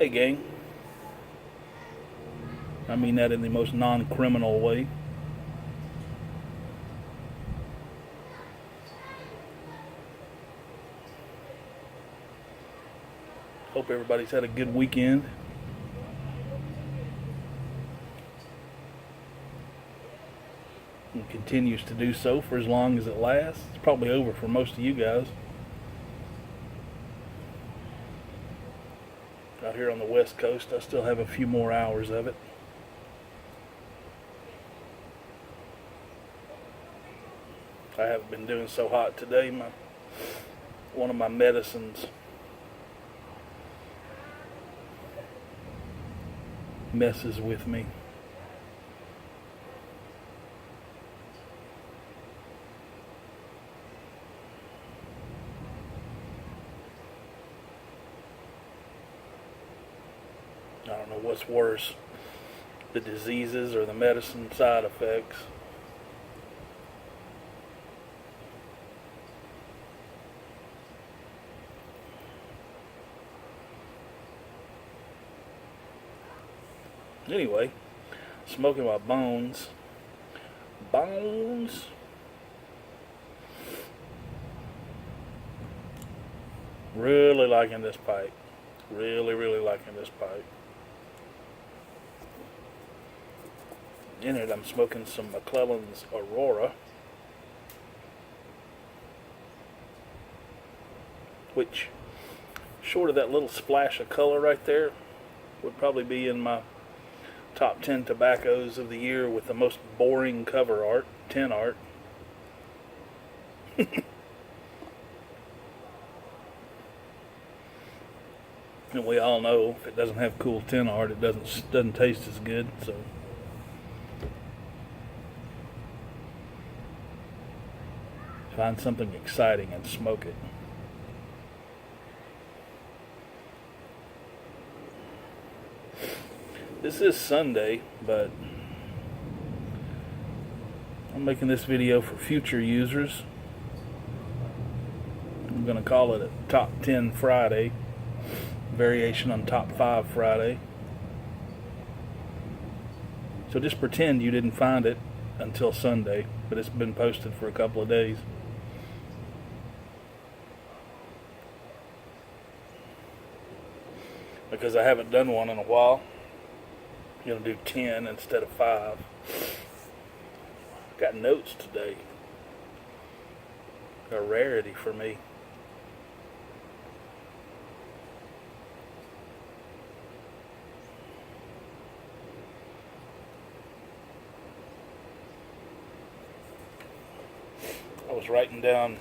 Hey gang, I mean that in the most non-criminal way. Hope everybody's had a good weekend and continues to do so for as long as it lasts. It's probably over for most of you guys. Out here on the West Coast, I still have a few more hours of it. I haven't been doing so hot today. One of my medicines messes with me. I don't know what's worse, the diseases or the medicine side effects. Anyway, smoking my bones. Bones. Really liking this pipe. Really liking this pipe. In it, I'm smoking some McClelland's Aurora, which, short of that little splash of color right there, would probably be in my top 10 tobaccos of the year with the most boring cover art, tin art. And we all know if it doesn't have cool tin art, it doesn't taste as good. So find something exciting and smoke it. This is Sunday, but I'm making this video for future users. I'm going to call it a Top 10 Friday, variation on Top 5 Friday. So just pretend you didn't find it until Sunday, but it's been posted for a couple of days. Because I haven't done one in a while. I'm going to do 10 instead of 5. Got notes today. A rarity for me. I was writing down,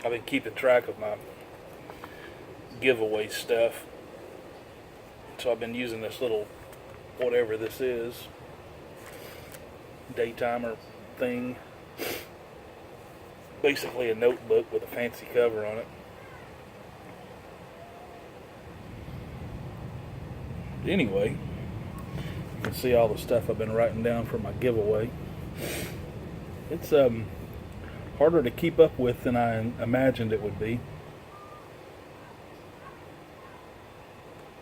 I've been keeping track of my giveaway stuff. So I've been using this little, whatever this is, daytimer thing. Basically a notebook with a fancy cover on it. Anyway, you can see all the stuff I've been writing down for my giveaway. It's harder to keep up with than I imagined it would be.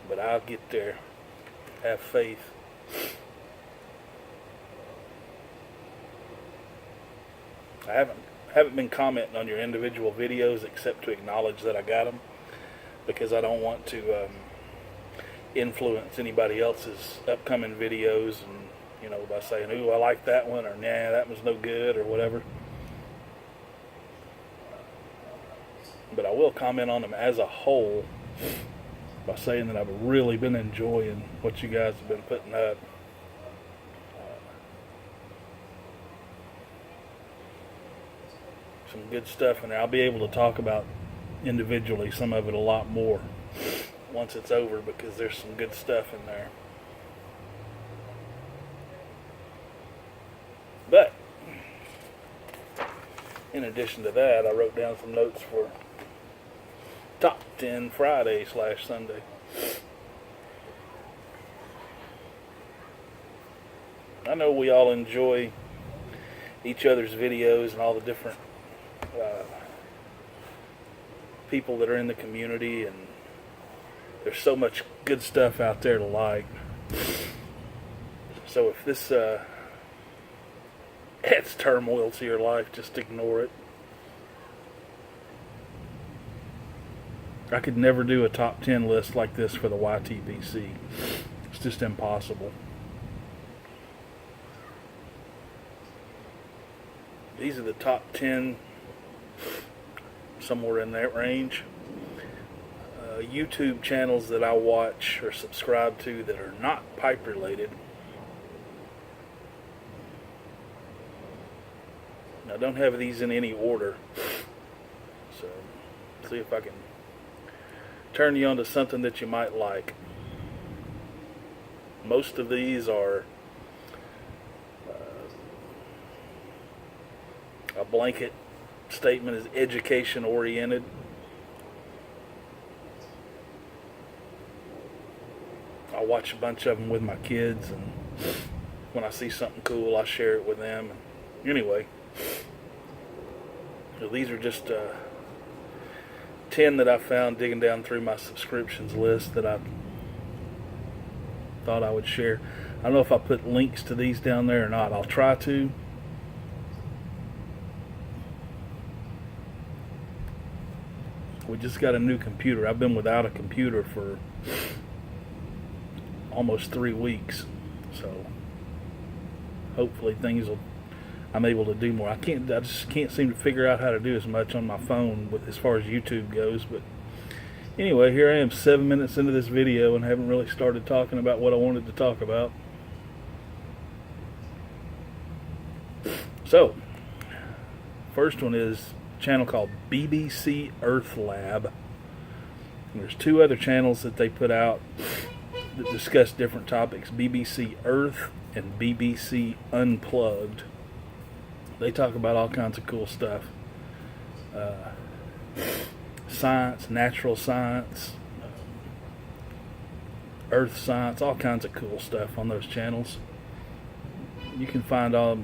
But I'll get there. Have faith. I haven't been commenting on your individual videos except to acknowledge that I got them, because I don't want to influence anybody else's upcoming videos, and by saying, "Ooh, I like that one," or "Nah, that was no good," or whatever. But I will comment on them as a whole by saying that I've really been enjoying what you guys have been putting up. Some good stuff in there. I'll be able to talk about individually some of it a lot more once it's over, because there's some good stuff in there. But in addition to that, I wrote down some notes for Top 10 Friday / Sunday. I know we all enjoy each other's videos and all the different people that are in the community, and There's so much good stuff out there to like. So if this adds turmoil to your life, just ignore it. I could never do a top 10 list like this for the YTBC. It's just impossible. These are the top 10, somewhere in that range. YouTube channels that I watch or subscribe to that are not pipe related. I don't have these in any order, so see if I can turn you on to something that you might like. Most of these are a blanket statement is education oriented. I watch a bunch of them with my kids, and when I see something cool, I share it with them. Anyway, so these are just 10 that I found digging down through my subscriptions list that I thought I would share. I don't know if I put links to these down there or not. I'll try to. We just got a new computer. I've been without a computer for almost 3 weeks, so hopefully I'm able to do more. I just can't seem to figure out how to do as much on my phone as far as YouTube goes. But anyway, here I am 7 minutes into this video and haven't really started talking about what I wanted to talk about. So, first one is a channel called BBC Earth Lab. And there's 2 other channels that they put out that discuss different topics: BBC Earth and BBC Unplugged. They talk about all kinds of cool stuff. Science, natural science, earth science, all kinds of cool stuff on those channels. You can find all,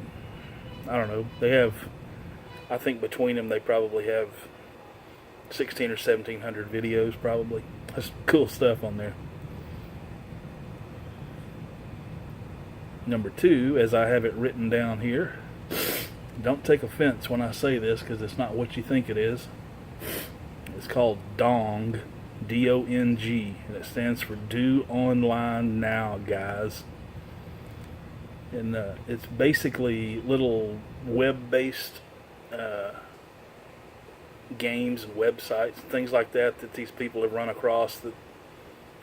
I don't know, they have, I think between them they probably have 16 or 1700 videos probably. That's cool stuff on there. Number 2, as I have it written down here, don't take offense when I say this because it's not what you think it is. It's called DONG, D-O-N-G, and it stands for Do Online Now, guys. And it's basically little web-based games and websites, things like that these people have run across that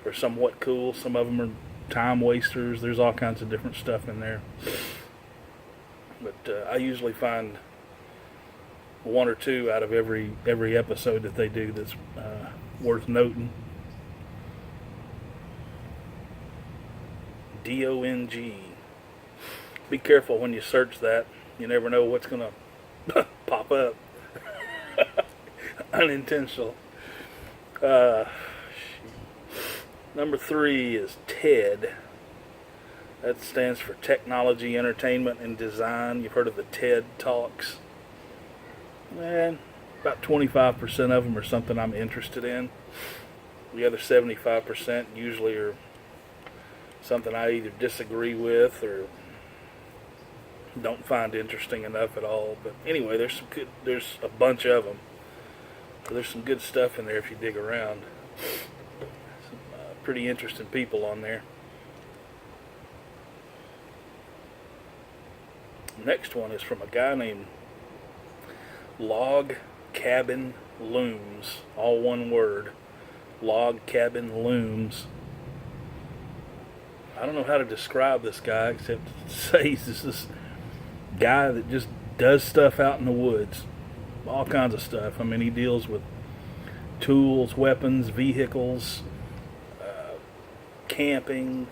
are somewhat cool. Some of them are time wasters. There's all kinds of different stuff in there. But I usually find 1 or 2 out of every episode that they do that's worth noting. D-O-N-G. Be careful when you search that. You never know what's going to pop up. Unintentional. Number 3 is TED. That stands for Technology, Entertainment, and Design. You've heard of the TED Talks. And about 25% of them are something I'm interested in. The other 75% usually are something I either disagree with or don't find interesting enough at all. But anyway, there's a bunch of them. So there's some good stuff in there if you dig around. Some pretty interesting people on there. Next one is from a guy named Log Cabin Looms, all one word. Log Cabin Looms. I don't know how to describe this guy except to say he's this guy that just does stuff out in the woods. All kinds of stuff. I mean, he deals with tools, weapons, vehicles, camping,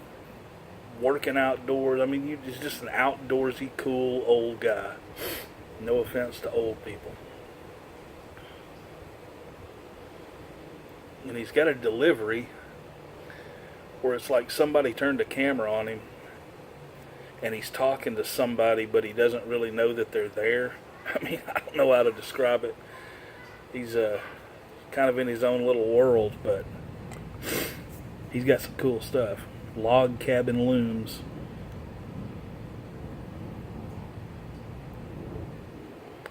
working outdoors. I mean, he's just an outdoorsy, cool old guy. No offense to old people. And he's got a delivery where it's like somebody turned a camera on him and he's talking to somebody, but he doesn't really know that they're there. I mean, I don't know how to describe it. He's kind of in his own little world, but He's got some cool stuff. Log Cabin Looms.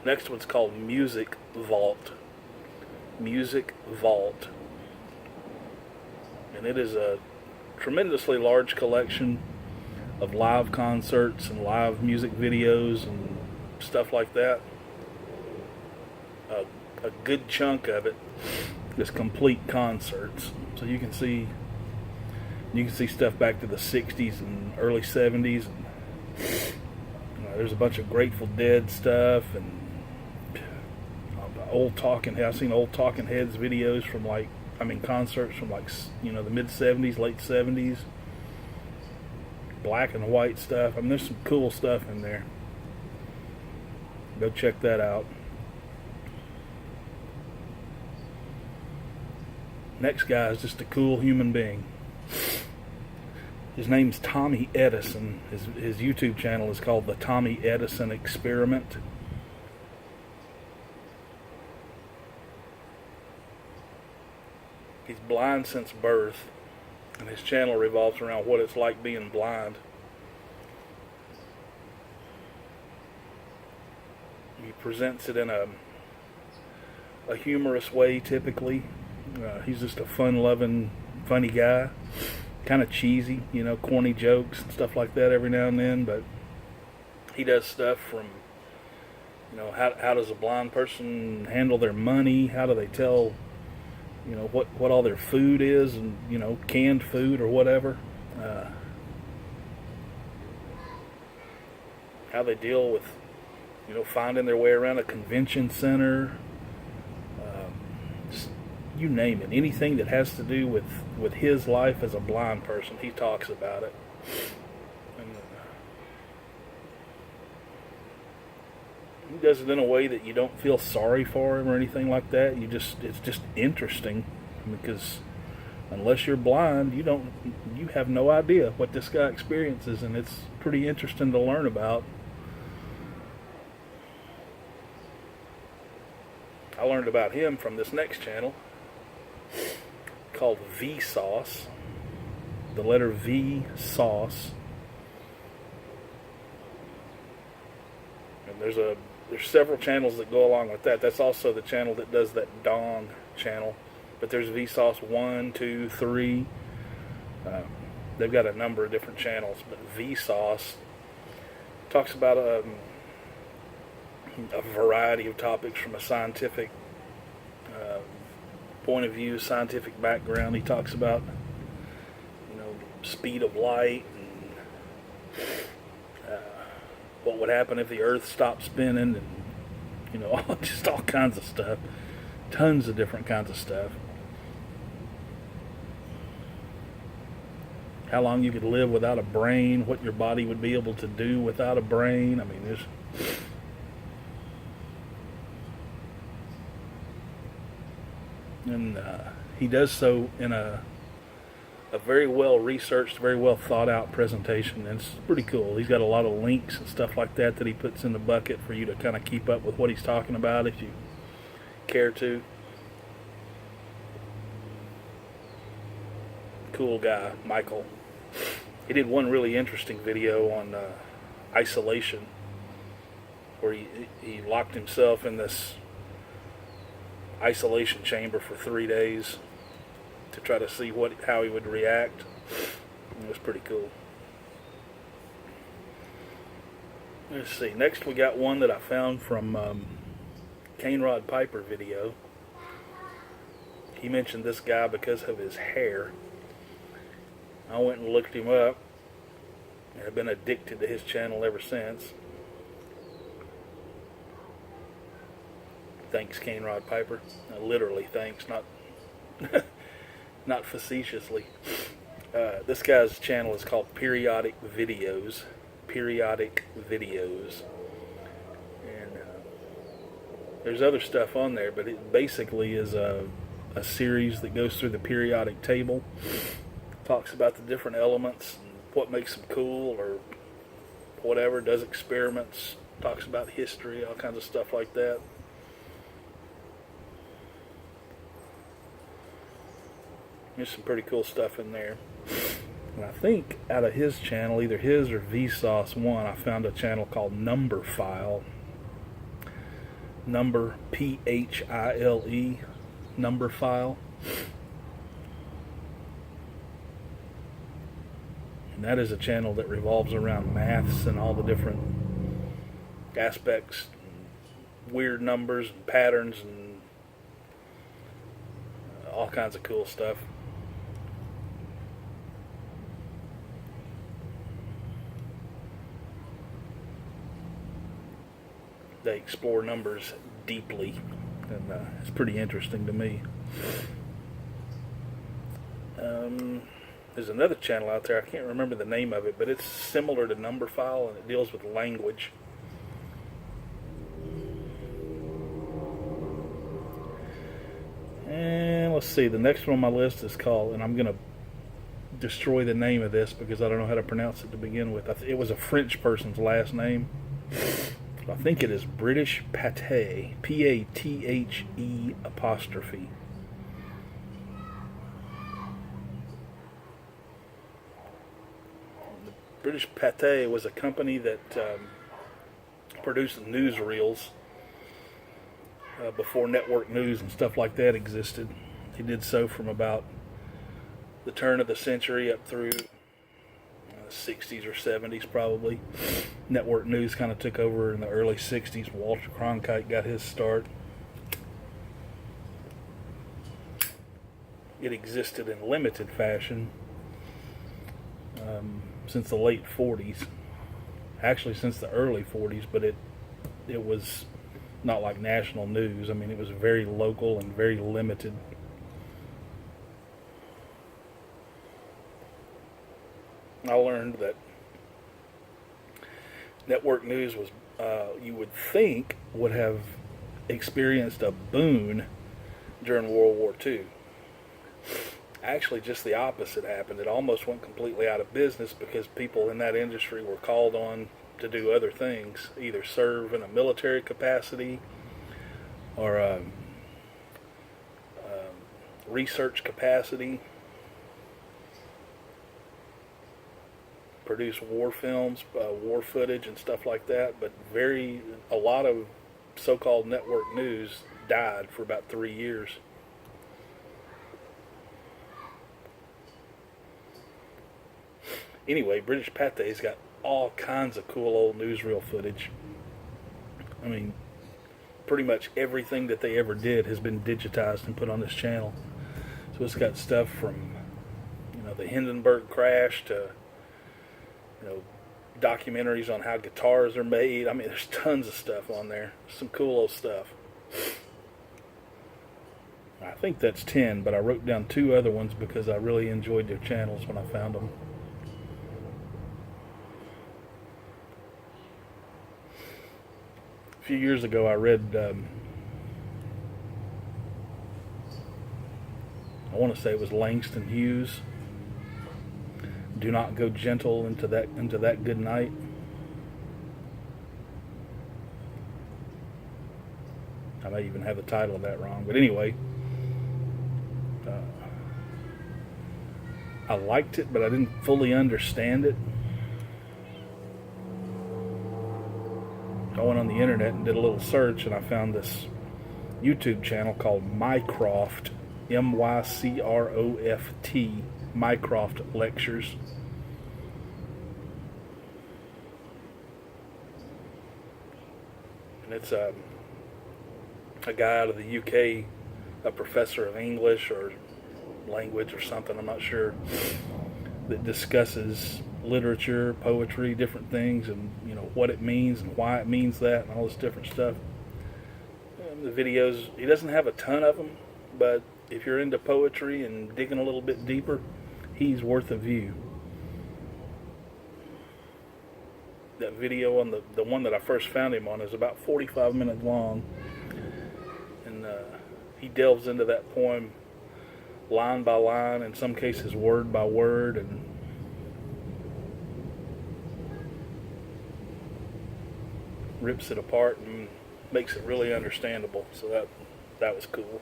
Next one's called Music Vault. Music Vault. And it is a tremendously large collection of live concerts and live music videos and stuff like that. A good chunk of it is complete concerts. So you can see stuff back to the 60s and early 70s. And, there's a bunch of Grateful Dead stuff and old Talking Heads. I've seen old Talking Heads videos from concerts from the mid 70s, late 70s. Black and white stuff. There's some cool stuff in there. Go check that out. Next guy is just a cool human being. His name's Tommy Edison. His YouTube channel is called The Tommy Edison Experiment. He's blind since birth, and his channel revolves around what it's like being blind. He presents it in a humorous way, typically. He's just a fun-loving, funny guy. Kind of cheesy, corny jokes and stuff like that every now and then, but he does stuff from, how does a blind person handle their money? How do they tell, what all their food is, and, canned food or whatever. How they deal with, finding their way around a convention center. You name it. Anything that has to do with his life as a blind person, he talks about it. And, he does it in a way that you don't feel sorry for him or anything like that. It's just interesting, because unless you're blind, you have no idea what this guy experiences, and it's pretty interesting to learn about. I learned about him from this next channel called Vsauce. The letter V, sauce. And there's several channels that go along with that. That's also the channel that does that Dong channel. But there's Vsauce 1, 2, 3. They've got a number of different channels, but Vsauce talks about a variety of topics from a scientific point of view, scientific background. He talks about, speed of light and what would happen if the Earth stopped spinning, and just all kinds of stuff, tons of different kinds of stuff. How long you could live without a brain, what your body would be able to do without a brain. There's and he does so in a very well researched, very well thought out presentation, and it's pretty cool. He's got a lot of links and stuff like that he puts in the bucket for you to kind of keep up with what he's talking about if you care to. Cool guy, Michael. He did one really interesting video on isolation, where he locked himself in this isolation chamber for 3 days to try to see how he would react. It was pretty cool. Let's see. Next we got one that I found from Kane Rod Piper video. He mentioned this guy because of his hair. I went and looked him up, and I've been addicted to his channel ever since. Thanks, Kane Rod Piper. Literally thanks, not facetiously. This guy's channel is called Periodic Videos. Periodic Videos. And there's other stuff on there, but it basically is a series that goes through the periodic table. Talks about the different elements, and what makes them cool or whatever. Does experiments. Talks about history, all kinds of stuff like that. There's some pretty cool stuff in there. And I think out of his channel, either his or Vsauce1, I found a channel called Numberphile. Number, Phile, Numberphile. And that is a channel that revolves around maths and all the different aspects, weird numbers and patterns and all kinds of cool stuff. They explore numbers deeply, and it's pretty interesting to me. There's another channel out there, I can't remember the name of it, but it's similar to Numberphile, and it deals with language. And let's see, the next one on my list is called, and I'm going to destroy the name of this because I don't know how to pronounce it to begin with. It was a French person's last name. I think it is British Pate, P-A-T-H-E apostrophe. British Pate was a company that produced newsreels before network news and stuff like that existed. He did so from about the turn of the century up through 60s or 70s probably. Network news kind of took over in the early 60s. Walter Cronkite got his start. It existed in limited fashion since the late 40s. Actually since the early 40s, but it was not like national news. I mean, it was very local and very limited. I learned that network news was, you would think, would have experienced a boon during World War II. Actually, just the opposite happened. It almost went completely out of business because people in that industry were called on to do other things, either serve in a military capacity or research capacity, produce war films, war footage and stuff like that. But a lot of so-called network news died for about 3 years. Anyway, British Pate's got all kinds of cool old newsreel footage. I mean, pretty much everything that they ever did has been digitized and put on this channel. So it's got stuff from, the Hindenburg crash to, documentaries on how guitars are made. I mean, there's tons of stuff on there. Some cool old stuff. I think that's 10, but I wrote down 2 other ones because I really enjoyed their channels when I found them. A few years ago I read, I want to say it was Langston Hughes, Do Not Go Gentle into that Good Night. I may even have the title of that wrong, but anyway, I liked it, but I didn't fully understand it. I went on the internet and did a little search, and I found this YouTube channel called Mycroft, M-Y-C-R-O-F-T, Mycroft Lectures. And it's a guy out of the UK, a professor of English or language or something, I'm not sure, that discusses literature, poetry, different things, and what it means and why it means that and all this different stuff. And the videos, he doesn't have a ton of them, but if you're into poetry and digging a little bit deeper, he's worth a view. That video on the one that I first found him on is about 45 minutes long, and he delves into that poem line by line, in some cases word by word, and rips it apart and makes it really understandable. So that was cool.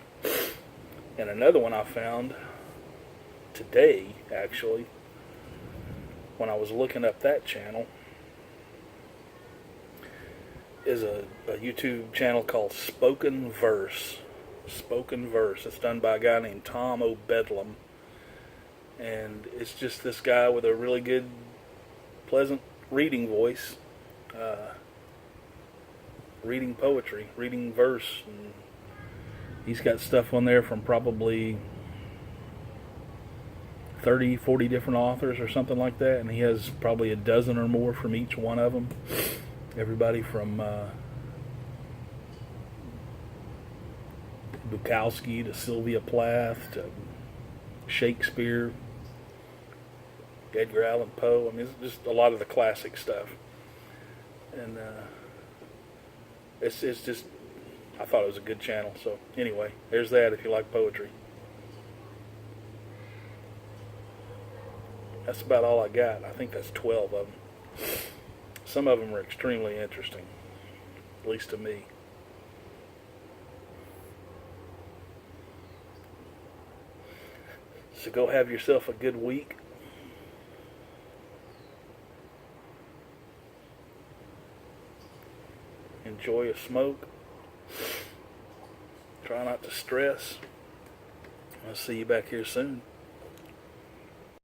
And another one I found today, actually, when I was looking up that channel, is a YouTube channel called Spoken Verse. Spoken Verse. It's done by a guy named Tom O'Bedlam. And it's just this guy with a really good, pleasant reading voice, reading poetry, reading verse. And he's got stuff on there from probably 30, 40 different authors or something like that. And he has probably a dozen or more from each one of them. Everybody from Bukowski to Sylvia Plath to Shakespeare, Edgar Allan Poe. I mean, it's just a lot of the classic stuff. And it's just, I thought it was a good channel. So anyway, there's that if you like poetry. That's about all I got. I think that's 12 of them. Some of them are extremely interesting, at least to me. So go have yourself a good week. Enjoy a smoke. Try not to stress. I'll see you back here soon.